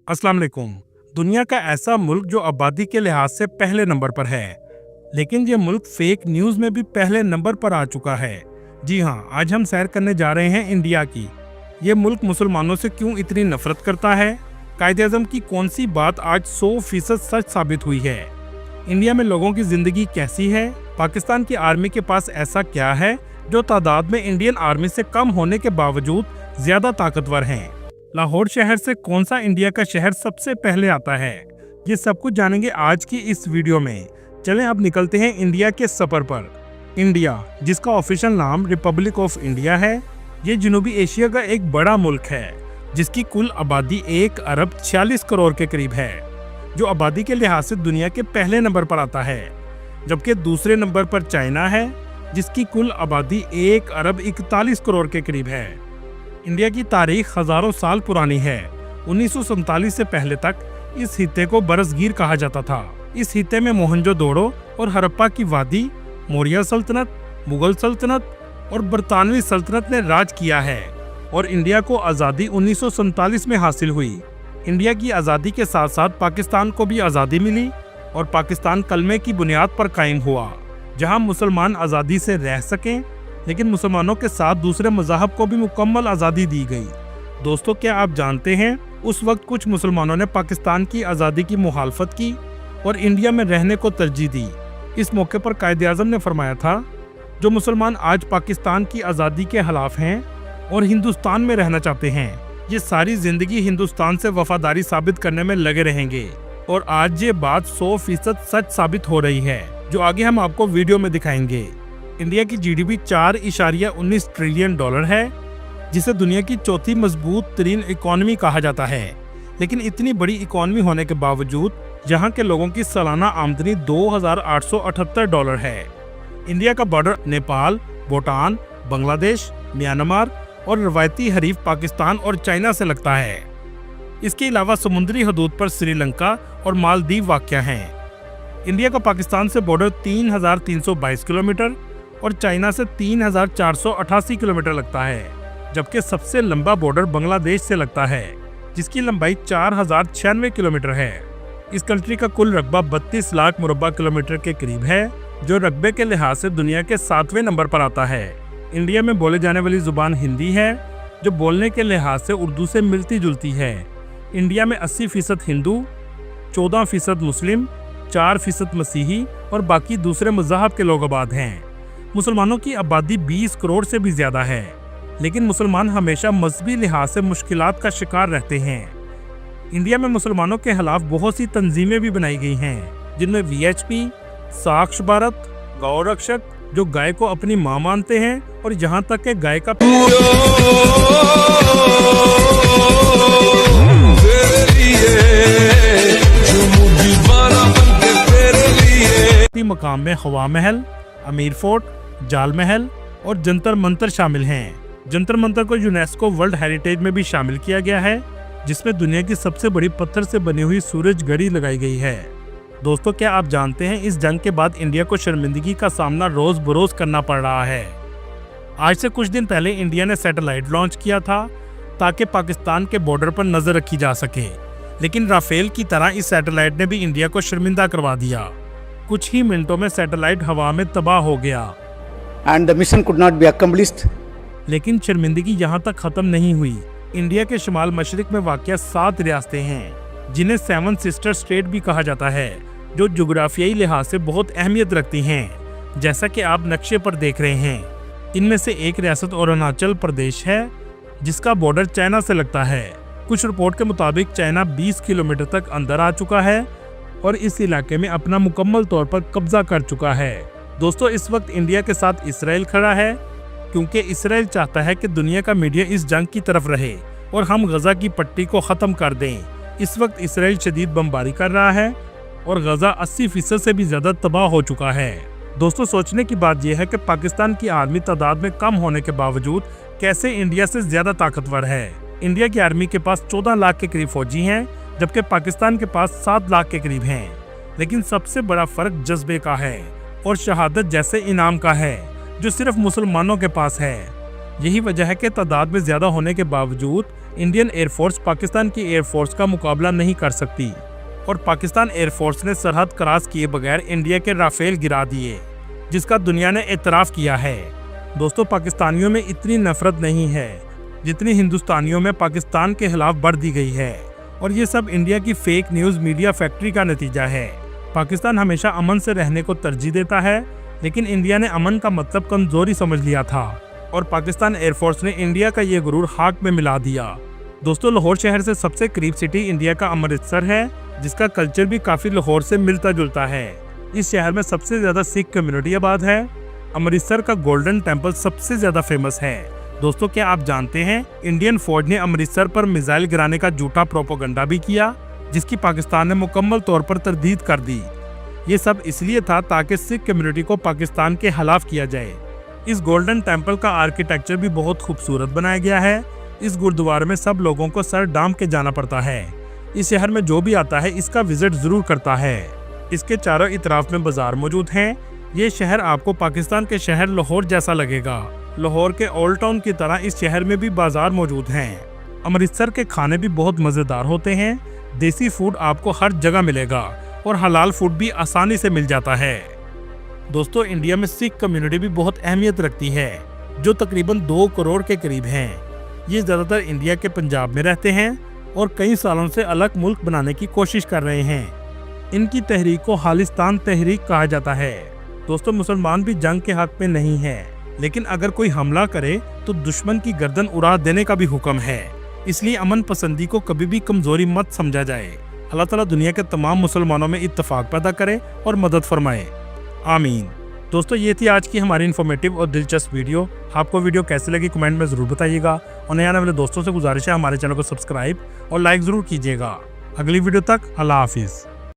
अस्सलाम वालेकुम। दुनिया का ऐसा मुल्क जो आबादी के लिहाज से पहले नंबर पर है, लेकिन ये मुल्क फेक न्यूज़ में भी पहले नंबर पर आ चुका है। जी हाँ, आज हम सैर करने जा रहे हैं इंडिया की। ये मुल्क मुसलमानों से क्यों इतनी नफरत करता है? कायदे-आज़म की कौन सी बात आज 100% सच साबित हुई है? इंडिया में लोगों की जिंदगी कैसी है? पाकिस्तान की आर्मी के पास ऐसा क्या है जो तादाद में इंडियन आर्मी से कम होने के बावजूद ज्यादा ताकतवर हैं? लाहौर शहर से कौन सा इंडिया का शहर सबसे पहले आता है? ये सब कुछ जानेंगे आज की इस वीडियो में। चलें अब निकलते हैं इंडिया के सफर पर। इंडिया, जिसका ऑफिशियल नाम रिपब्लिक ऑफ इंडिया है, ये जनूबी एशिया का एक बड़ा मुल्क है जिसकी कुल आबादी 1 अरब 46 करोड़ के करीब है, जो आबादी के लिहाज से दुनिया के पहले नंबर पर आता है। जबकि दूसरे नंबर पर चाइना है जिसकी कुल आबादी 1 अरब 41 करोड़ के करीब है। इंडिया की तारीख हजारों साल पुरानी है। 1947 से पहले तक इस हिस्से को बरसगीर कहा जाता था। इस हिस्से में मोहनजोदड़ो और हड़प्पा की वादी, मौर्य सल्तनत, मुगल सल्तनत और बरतानवी सल्तनत ने राज किया है और इंडिया को आज़ादी 1947 में हासिल हुई। इंडिया की आज़ादी के साथ साथ पाकिस्तान को भी आज़ादी मिली और पाकिस्तान कलमे की बुनियाद पर कायम हुआ, जहां मुसलमान आज़ादी से रह सकें, लेकिन मुसलमानों के साथ दूसरे मज़हब को भी मुकम्मल आज़ादी दी गई। दोस्तों, क्या आप जानते हैं उस वक्त कुछ मुसलमानों ने पाकिस्तान की आज़ादी की मुखालफत की और इंडिया में रहने को तरजीह दी। इस मौके पर कायदे-आज़म ने फरमाया था, जो मुसलमान आज पाकिस्तान की आज़ादी के खिलाफ हैं और हिंदुस्तान में रहना चाहते हैं, ये सारी जिंदगी हिंदुस्तान से वफादारी साबित करने में लगे रहेंगे। और आज ये बात 100% सच साबित हो रही है, जो आगे हम आपको वीडियो में दिखाएंगे। इंडिया की जीडीपी 4.19 ट्रिलियन डॉलर है, जिसे दुनिया की चौथी मजबूत तरीन इकोनॉमी कहा जाता है। लेकिन इतनी बड़ी इकोनॉमी होने के बावजूद यहाँ के लोगों की सालाना आमदनी $2,878 है। इंडिया का बॉर्डर नेपाल, भूटान, बांग्लादेश, म्यांमार और रवायती हरीफ पाकिस्तान और चाइना से लगता है। इसके अलावा समुद्री हदूद पर श्रीलंका और मालदीव वाक़या हैं। इंडिया का पाकिस्तान से बॉर्डर 3,322 किलोमीटर और चाइना से 3,488 किलोमीटर लगता है, जबकि सबसे लंबा बॉर्डर बांग्लादेश से लगता है, जिसकी लंबाई 4,096 किलोमीटर है। इस कंट्री का कुल रकबा 32 लाख मुरब्बा किलोमीटर के करीब है, जो रकबे के लिहाज से दुनिया के 7वें नंबर पर आता है। इंडिया में बोले जाने वाली जुबान हिंदी है, जो बोलने के लिहाज से उर्दू से मिलती जुलती है। इंडिया में 80% हिंदू, 14% मुस्लिम, 4% मसीही और बाकी दूसरे मज़हब के लोग आबाद हैं। मुसलमानों की आबादी 20 करोड़ से भी ज़्यादा है, लेकिन मुसलमान हमेशा मजहबी लिहाज से मुश्किलात का शिकार रहते हैं। इंडिया में मुसलमानों के खिलाफ बहुत सी तंजीमें भी बनाई गई हैं, जिनमें VHP, साक्ष भारत, गौ रक्षक, जो गाय को अपनी माँ मानते हैं, और यहाँ तक के गाय का मकाम में हवा महल, अमीर फोर्ट, जाल महल और जंतर मंतर शामिल हैं। जंतर मंतर को यूनेस्को वर्ल्ड हेरिटेज में भी शामिल किया गया है, जिसमें दुनिया की सबसे बड़ी पत्थर से बनी हुई सूरज घड़ी लगाई गई है। दोस्तों, क्या आप जानते हैं इस जंग के बाद इंडिया को शर्मिंदगी का सामना रोज बरोज करना पड़ रहा है। आज से कुछ दिन पहले इंडिया ने सैटेलाइट लॉन्च किया था ताकि पाकिस्तान के बॉर्डर पर नजर रखी जा सके, लेकिन राफेल की तरह इस सैटेलाइट ने भी इंडिया को शर्मिंदा करवा दिया। कुछ ही मिनटों में सैटेलाइट हवा में तबाह हो गया and the mission could not be accomplished. लेकिन शर्मिंदगी यहाँ तक खत्म नहीं हुई। इंडिया के शुमाल मशरिक में वाक़या 7 रियासतें हैं, जिन्हें 7 सिस्टर स्टेट भी कहा जाता है, जो जुग्राफियाई लिहाज से बहुत अहमियत रखती हैं, जैसा कि आप नक्शे पर देख रहे हैं। इनमें से एक रियासत अरुणाचल प्रदेश है, जिसका बॉर्डर चाइना से लगता है। कुछ रिपोर्ट के मुताबिक चाइना 20 किलोमीटर तक अंदर आ चुका है और इस इलाके में अपना मुकम्मल तौर पर कब्जा कर चुका है। दोस्तों, इस वक्त इंडिया के साथ इसराइल खड़ा है, क्योंकि इसराइल चाहता है कि दुनिया का मीडिया इस जंग की तरफ रहे और हम गजा की पट्टी को ख़त्म कर दें। इस वक्त इसराइल शदीद बमबारी कर रहा है और गजा 80% से भी ज़्यादा तबाह हो चुका है। दोस्तों, सोचने की बात यह है कि पाकिस्तान की आर्मी तादाद में कम होने के बावजूद कैसे इंडिया से ज़्यादा ताकतवर है। इंडिया की आर्मी के पास 14 लाख के करीब फौजी हैं, जबकि पाकिस्तान के पास 7 लाख के करीब हैं। लेकिन सबसे बड़ा फर्क जज्बे का है और शहादत जैसे इनाम का है, जो सिर्फ मुसलमानों के पास है। यही वजह है कि तादाद में ज्यादा होने के बावजूद इंडियन एयरफोर्स पाकिस्तान की एयरफोर्स का मुकाबला नहीं कर सकती और पाकिस्तान एयरफोर्स ने सरहद क्रॉस किए बगैर इंडिया के राफेल गिरा दिए, जिसका दुनिया ने एतराफ़ किया है। दोस्तों, पाकिस्तानियों में इतनी नफरत नहीं है जितनी हिंदुस्तानियों में पाकिस्तान के खिलाफ बढ़ दी गई है, और ये सब इंडिया की फेक न्यूज़ मीडिया फैक्ट्री का नतीजा है। पाकिस्तान हमेशा अमन से रहने को तरजीह देता है, लेकिन इंडिया ने अमन का मतलब कमजोरी समझ लिया था और पाकिस्तान एयरफोर्स ने इंडिया का ये गुरूर खाक में मिला दिया। दोस्तों, लाहौर शहर से सबसे करीब सिटी इंडिया का अमृतसर है, जिसका कल्चर भी काफ़ी लाहौर से मिलता जुलता है। इस शहर में सबसे ज़्यादा सिख कम्युनिटी आबाद है। अमृतसर का गोल्डन टेम्पल सबसे ज़्यादा फेमस है। दोस्तों, क्या आप जानते हैं इंडियन फौज ने अमृतसर पर मिसाइल गिराने का झूठा प्रोपेगेंडा भी किया, जिसकी पाकिस्तान ने मुकम्मल तौर पर तरदीद कर दी। ये सब इसलिए था ताकि सिख कम्युनिटी को पाकिस्तान के खिलाफ किया जाए। इस गोल्डन टेम्पल का आर्किटेक्चर भी बहुत खूबसूरत बनाया गया है। इस गुरुद्वारे में सब लोगों को सर डाम के जाना पड़ता है। इस शहर में जो भी आता है इसका विजिट जरूर करता है। इसके चारों इतराफ में बाजार मौजूद हैं। ये शहर आपको पाकिस्तान के शहर लाहौर जैसा लगेगा। लाहौर के ओल्ड टाउन की तरह इस शहर में भी बाजार मौजूद हैं। अमृतसर के खाने भी बहुत मज़ेदार होते हैं। देसी फूड आपको हर जगह मिलेगा और हलाल फूड भी आसानी से मिल जाता है। दोस्तों, इंडिया में सिख कम्युनिटी भी बहुत अहमियत रखती है, जो तकरीबन 2 करोड़ के करीब हैं। ये ज़्यादातर इंडिया के पंजाब में रहते हैं और कई सालों से अलग मुल्क बनाने की कोशिश कर रहे हैं। इनकी तहरीक को खालिस्तान तहरीक कहा जाता है। दोस्तों, मुसलमान भी जंग के हक में नहीं है, लेकिन अगर कोई हमला करे तो दुश्मन की गर्दन उड़ा देने का भी हुक्म है। इसलिए अमन पसंदी को कभी भी कमजोरी मत समझा जाए। अल्लाह ताला दुनिया के तमाम मुसलमानों में इत्तेफाक पैदा करे और मदद फरमाए, आमीन। दोस्तों, ये थी आज की हमारी इन्फॉर्मेटिव और दिलचस्प वीडियो। आपको वीडियो कैसी लगी कमेंट में ज़रूर बताइएगा, और नए आने वाले दोस्तों से गुजारिश है हमारे चैनल को सब्सक्राइब और लाइक ज़रूर कीजिएगा। अगली वीडियो तक अल्लाह हाफिज़।